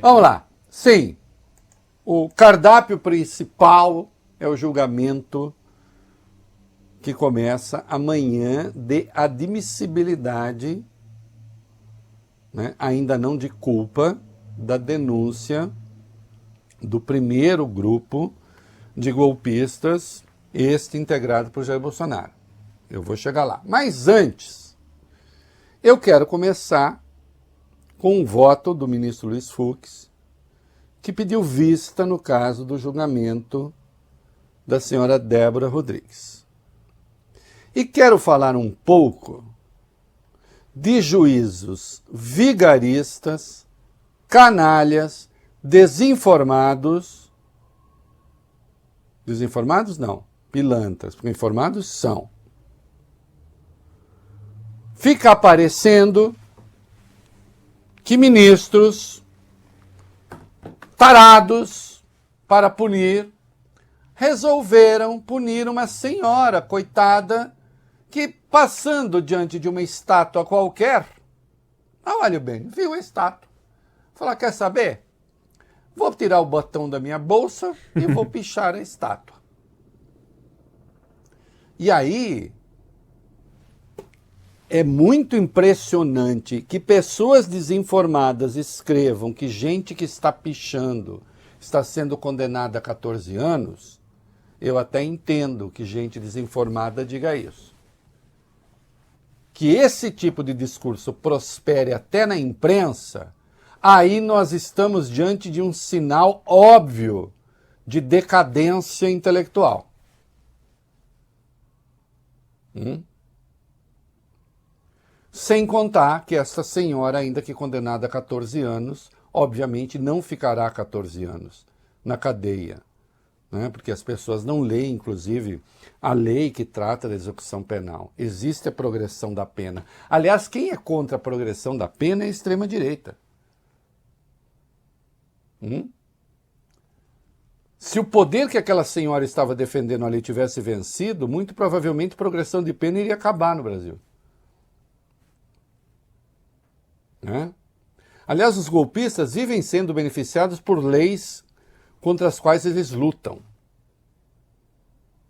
Vamos lá. Sim, o cardápio principal é o julgamento que começa amanhã de admissibilidade, né, ainda não de culpa, da denúncia do primeiro grupo de golpistas, este integrado por Jair Bolsonaro. Eu vou chegar lá. Mas antes, eu quero começar com um voto do ministro Luiz Fux, que pediu vista no caso do julgamento da senhora Débora Rodrigues. E quero falar um pouco de juízos vigaristas, canalhas, desinformados. Desinformados não, pilantras, porque informados são. Fica aparecendo que ministros tarados para punir resolveram punir uma senhora, coitada, que passando diante de uma estátua qualquer, olha bem, viu a estátua, falou, quer saber? Vou tirar o botão da minha bolsa e vou pichar a estátua. E aí, é muito impressionante que pessoas desinformadas escrevam que gente que está pichando está sendo condenada a 14 anos. Eu até entendo que gente desinformada diga isso. Que esse tipo de discurso prospere até na imprensa, aí nós estamos diante de um sinal óbvio de decadência intelectual. Sem contar que essa senhora, ainda que condenada a 14 anos, obviamente não ficará 14 anos na cadeia, né? Porque as pessoas não leem, inclusive, a lei que trata da execução penal. Existe a progressão da pena. Aliás, quem é contra a progressão da pena é a extrema-direita. Se o poder que aquela senhora estava defendendo ali tivesse vencido, muito provavelmente a progressão de pena iria acabar no Brasil. Né? Aliás, os golpistas vivem sendo beneficiados por leis contra as quais eles lutam.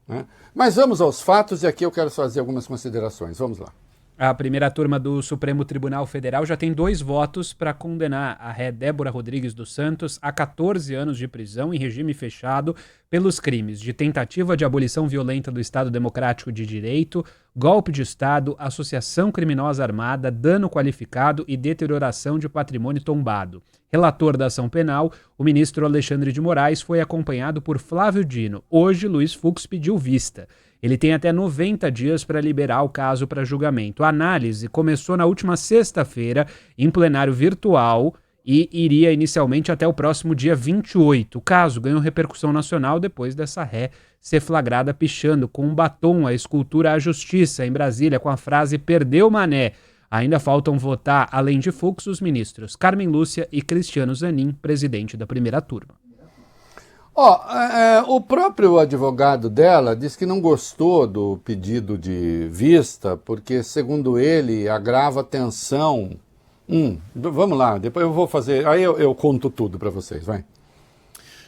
Né? Mas vamos aos fatos e aqui eu quero fazer algumas considerações. Vamos lá. A primeira turma do Supremo Tribunal Federal já tem 2 votos para condenar a ré Débora Rodrigues dos Santos a 14 anos de prisão em regime fechado pelos crimes de tentativa de abolição violenta do Estado Democrático de Direito, golpe de Estado, associação criminosa armada, dano qualificado e deterioração de patrimônio tombado. Relator da ação penal, o ministro Alexandre de Moraes foi acompanhado por Flávio Dino. Hoje, Luiz Fux pediu vista. Ele tem até 90 dias para liberar o caso para julgamento. A análise começou na última sexta-feira, em plenário virtual, e iria inicialmente até o próximo dia 28. O caso ganhou repercussão nacional depois dessa ré ser flagrada pichando com um batom a escultura à Justiça, em Brasília, com a frase "Perdeu Mané". Ainda faltam votar, além de Fux, os Carmen Lúcia e Cristiano Zanin, presidente da primeira turma. O próprio advogado dela disse que não gostou do pedido de vista, porque, segundo ele, agrava a tensão. Vamos lá, depois eu vou fazer, aí eu conto tudo para vocês, vai.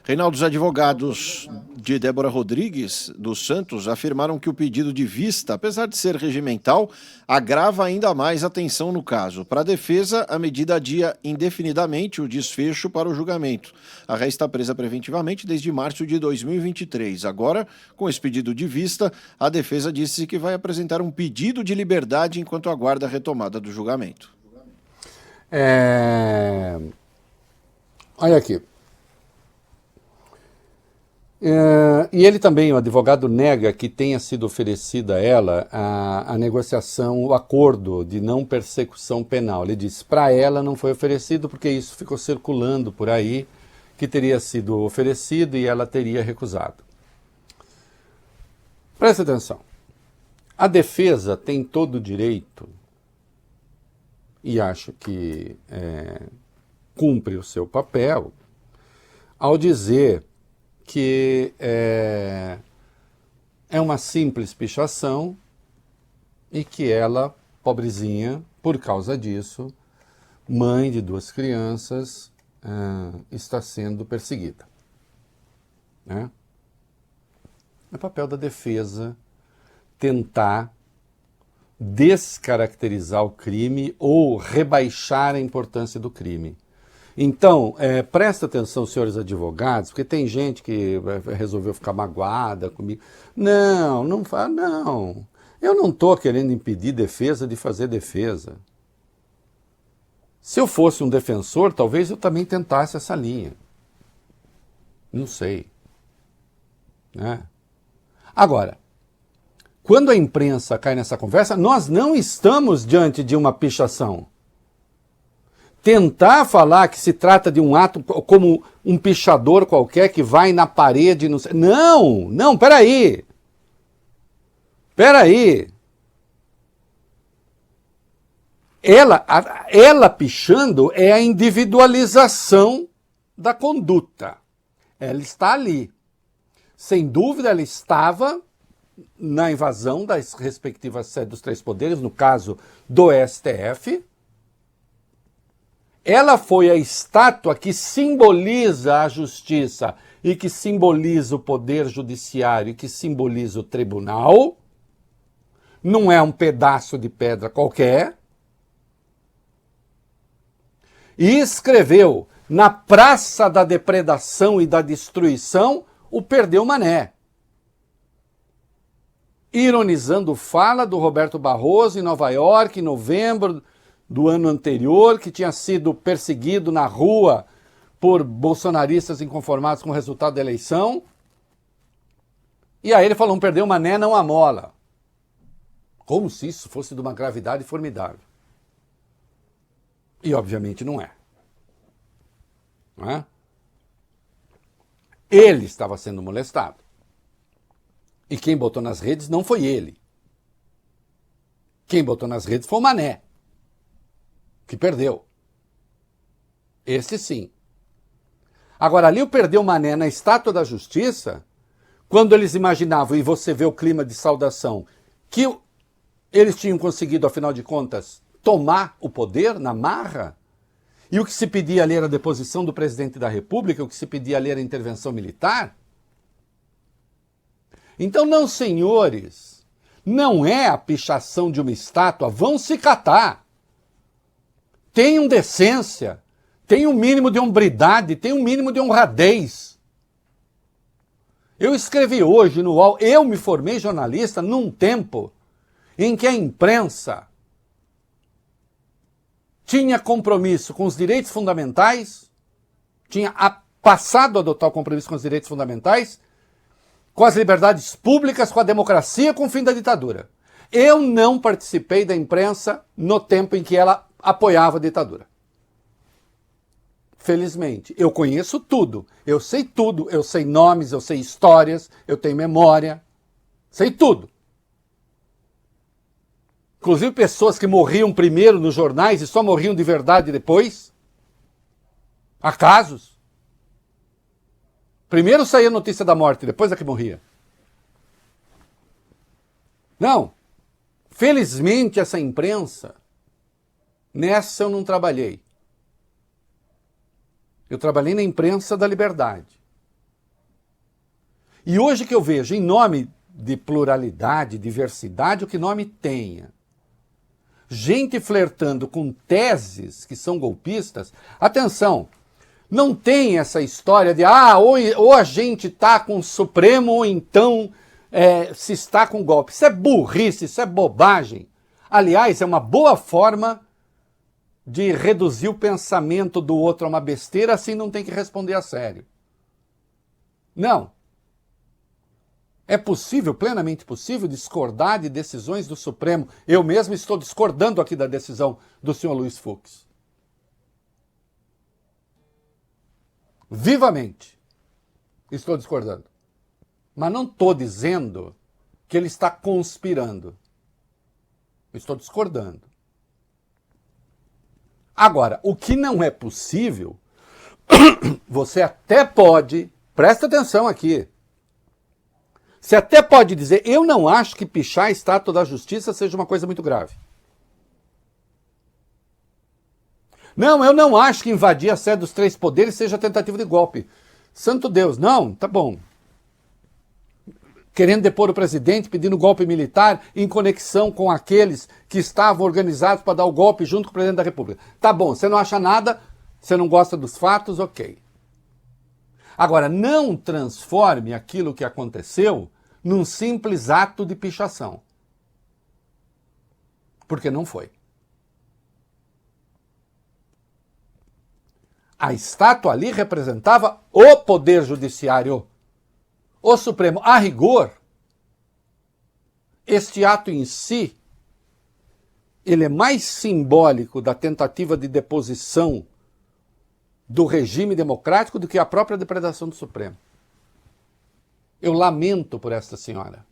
Reinaldo, os advogados de Débora Rodrigues dos Santos afirmaram que o pedido de vista, apesar de ser regimental, agrava ainda mais a tensão no caso. Para a defesa, a medida adia indefinidamente o desfecho para o julgamento. A ré está presa preventivamente desde março de 2023. Agora, com esse pedido de vista, a defesa disse que vai apresentar um pedido de liberdade enquanto aguarda a retomada do julgamento. Olha aqui. E ele também, o advogado, nega que tenha sido oferecida a ela a negociação, o acordo de não persecução penal. Ele diz, para ela não foi oferecido porque isso ficou circulando por aí, que teria sido oferecido e ela teria recusado. Presta atenção. A defesa tem todo o direito, e acho que cumpre o seu papel, ao dizer que é uma simples pichação e que ela, pobrezinha, por causa disso, mãe de 2 crianças, está sendo perseguida. Né? É papel da defesa tentar descaracterizar o crime ou rebaixar a importância do crime. Então, presta atenção, senhores advogados, porque tem gente que resolveu ficar magoada comigo. Não fala, não. Eu não estou querendo impedir defesa de fazer defesa. Se eu fosse um defensor, talvez eu também tentasse essa linha. Não sei. Né? Agora, quando a imprensa cai nessa conversa, nós não estamos diante de uma pichação. Tentar falar que se trata de um ato como um pichador qualquer que vai na parede... Não, peraí. Ela pichando é a individualização da conduta. Ela está ali. Sem dúvida, ela estava na invasão das respectivas sedes dos três poderes, no caso do STF. Ela foi a estátua que simboliza a justiça e que simboliza o poder judiciário e que simboliza o tribunal. Não é um pedaço de pedra qualquer. E escreveu na praça da depredação e da destruição o Perdeu Mané. Ironizando fala do Roberto Barroso em Nova York, em novembro do ano anterior, que tinha sido perseguido na rua por bolsonaristas inconformados com o resultado da eleição. E aí ele falou, perdeu Mané, não a mola. Como se isso fosse de uma gravidade formidável. E obviamente não é. Não é? Ele estava sendo molestado. E quem botou nas redes não foi ele. Quem botou nas redes foi o Mané, que perdeu. Esse sim. Agora, ali o Perdeu Mané na Estátua da Justiça, quando eles imaginavam, e você vê o clima de saudação, que eles tinham conseguido, afinal de contas, tomar o poder na marra, e o que se pedia ali era a deposição do presidente da República, o que se pedia ali era a intervenção militar. Então, não, senhores, não é a pichação de uma estátua, vão se catar. Tenham decência, tenham um mínimo de hombridade, tenham um mínimo de honradez. Eu escrevi hoje no UOL, eu me formei jornalista num tempo em que a imprensa tinha compromisso com os direitos fundamentais, tinha passado a adotar o compromisso com os direitos fundamentais, com as liberdades públicas, com a democracia, com o fim da ditadura. Eu não participei da imprensa no tempo em que ela apoiava a ditadura. Felizmente, eu conheço tudo, eu sei nomes, eu sei histórias, eu tenho memória, sei tudo. Inclusive pessoas que morriam primeiro nos jornais e só morriam de verdade depois. Há casos. Primeiro saía a notícia da morte, depois é que morria. Não. Felizmente essa imprensa, nessa eu não trabalhei. Eu trabalhei na imprensa da liberdade. E hoje que eu vejo, em nome de pluralidade, diversidade, o que nome tenha, gente flertando com teses que são golpistas, atenção, não tem essa história de ou a gente está com o Supremo ou então se está com golpe. Isso é burrice, isso é bobagem. Aliás, é uma boa forma de reduzir o pensamento do outro a uma besteira, assim não tem que responder a sério. Não. É possível, plenamente possível, discordar de decisões do Supremo. Eu mesmo estou discordando aqui da decisão do senhor Luiz Fux. Vivamente estou discordando. Mas não estou dizendo que ele está conspirando. Estou discordando. Agora, o que não é possível, você até pode, presta atenção aqui, você até pode dizer, eu não acho que pichar a Estátua da Justiça seja uma coisa muito grave. Não, eu não acho que invadir a sede dos três poderes seja tentativa de golpe. Santo Deus, não, tá bom. Querendo depor o presidente, pedindo golpe militar em conexão com aqueles que estavam organizados para dar o golpe junto com o presidente da República. Tá bom, você não acha nada, você não gosta dos fatos, ok. Agora, não transforme aquilo que aconteceu num simples ato de pichação. Porque não foi. A estátua ali representava o Poder Judiciário, o Supremo. A rigor, este ato em si, ele é mais simbólico da tentativa de deposição do regime democrático do que a própria depredação do Supremo. Eu lamento por esta senhora.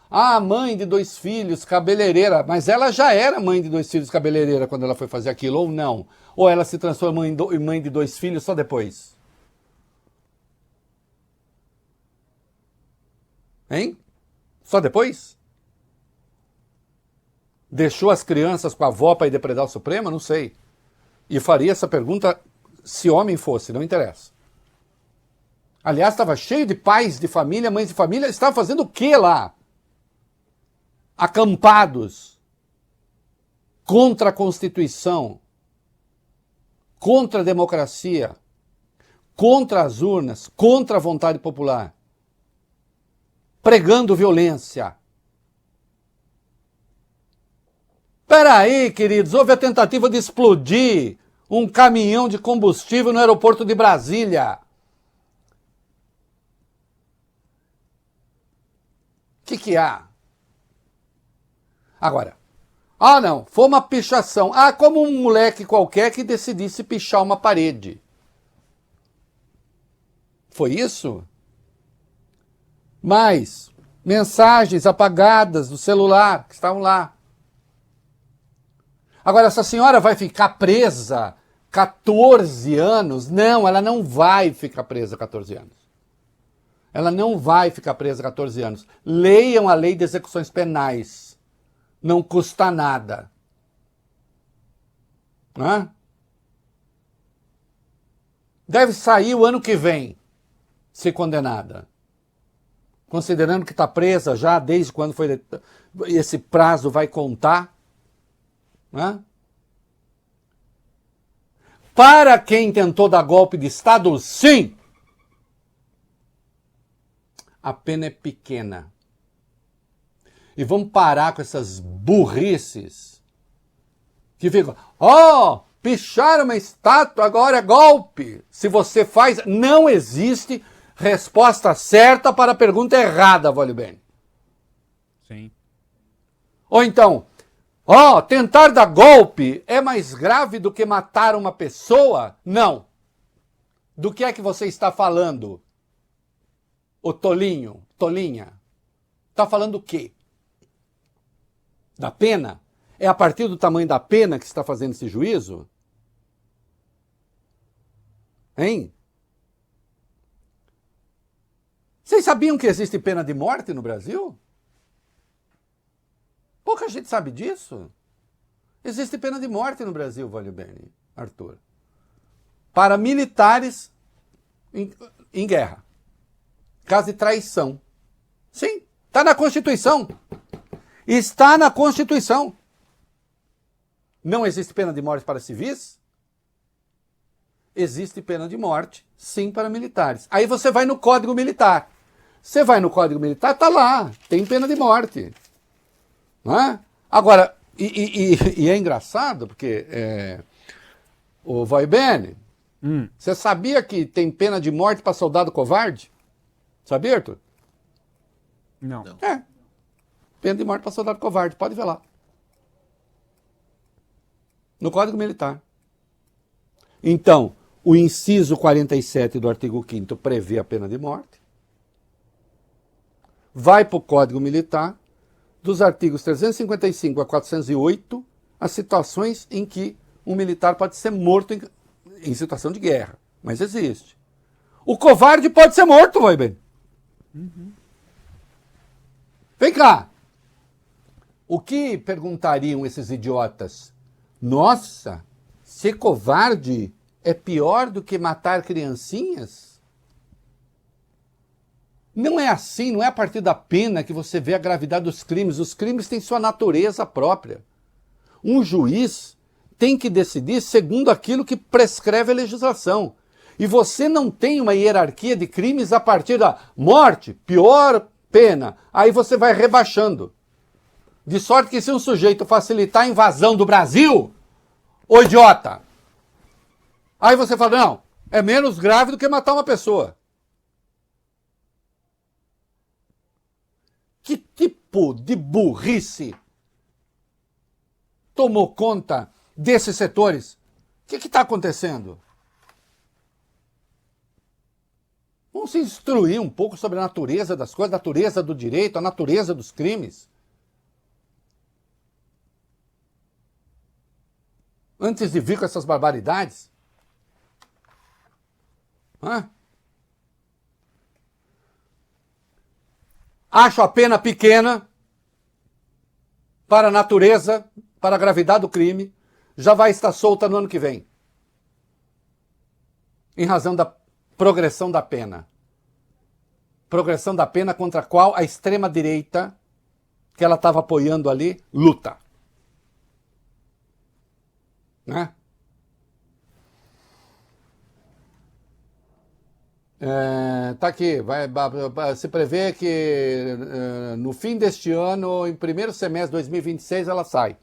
Ah, mãe de 2 filhos, cabeleireira. Mas ela já era mãe de 2 filhos, cabeleireira, quando ela foi fazer aquilo, ou não? Ou ela se transformou em mãe de 2 filhos só depois? Hein? Só depois? Deixou as crianças com a avó para ir depredar o Supremo? Não sei. E faria essa pergunta se homem fosse, não interessa. Aliás, estava cheio de pais de família, mães de família, estavam fazendo o que lá? Acampados contra a Constituição, contra a democracia, contra as urnas, contra a vontade popular, pregando violência. Peraí, queridos, houve a tentativa de explodir um caminhão de combustível no aeroporto de Brasília. O que há? Agora, não, foi uma pichação. Como um moleque qualquer que decidisse pichar uma parede. Foi isso? Mas mensagens apagadas do celular que estavam lá. Agora, essa senhora vai ficar presa 14 anos? Não, ela não vai ficar presa 14 anos. Ela não vai ficar presa 14 anos. Leiam a lei de execuções penais. Não custa nada. Deve sair o ano que vem, se condenada. Considerando que está presa já desde quando foi... Esse prazo vai contar. Para quem tentou dar golpe de Estado, sim! A pena é pequena. E vamos parar com essas burrices que ficam, picharam uma estátua, agora é golpe. Se você faz, não existe resposta certa para a pergunta errada, Vale bem. Sim. Ou então, tentar dar golpe é mais grave do que matar uma pessoa? Não. Do que é que você está falando? O tolinho, tolinha. Está falando o quê? Da pena? É a partir do tamanho da pena que você está fazendo esse juízo? Hein? Vocês sabiam que existe pena de morte no Brasil? Pouca gente sabe disso. Existe pena de morte no Brasil, vale bem, Arthur. Para militares em guerra. Caso de traição. Sim, está na Constituição. Está na Constituição. Não existe pena de morte para civis? Existe pena de morte, sim, para militares. Aí você vai no Código Militar. Você vai no Código Militar, está lá, tem pena de morte. Não é? Agora, e é engraçado, porque o Voibene, você sabia que tem pena de morte para soldado covarde? Sabia, Arthur? Não. Pena de morte para soldado covarde, pode ver lá. No Código Militar. Então, o inciso 47 do artigo 5º prevê a pena de morte. Vai para o Código Militar, dos artigos 355 a 408, as situações em que um militar pode ser morto em situação de guerra. Mas existe. O covarde pode ser morto, vai bem. Vem cá. O que perguntariam esses idiotas? Nossa, ser covarde é pior do que matar criancinhas? Não é assim, não é a partir da pena que você vê a gravidade dos crimes. Os crimes têm sua natureza própria. Um juiz tem que decidir segundo aquilo que prescreve a legislação. E você não tem uma hierarquia de crimes a partir da morte, pior pena. Aí você vai rebaixando. De sorte que se um sujeito facilitar a invasão do Brasil, ô idiota, aí você fala, não, é menos grave do que matar uma pessoa. Que tipo de burrice tomou conta desses setores? O que está acontecendo? Vamos se instruir um pouco sobre a natureza das coisas, a natureza do direito, a natureza dos crimes. Antes de vir com essas barbaridades. Hã? Acho a pena pequena para a natureza, para a gravidade do crime, já vai estar solta no ano que vem. Em razão da progressão da pena. Progressão da pena contra a qual a extrema-direita, que ela estava apoiando ali, luta. Né? Tá aqui, se prevê que no fim deste ano, em primeiro semestre de 2026, ela sai.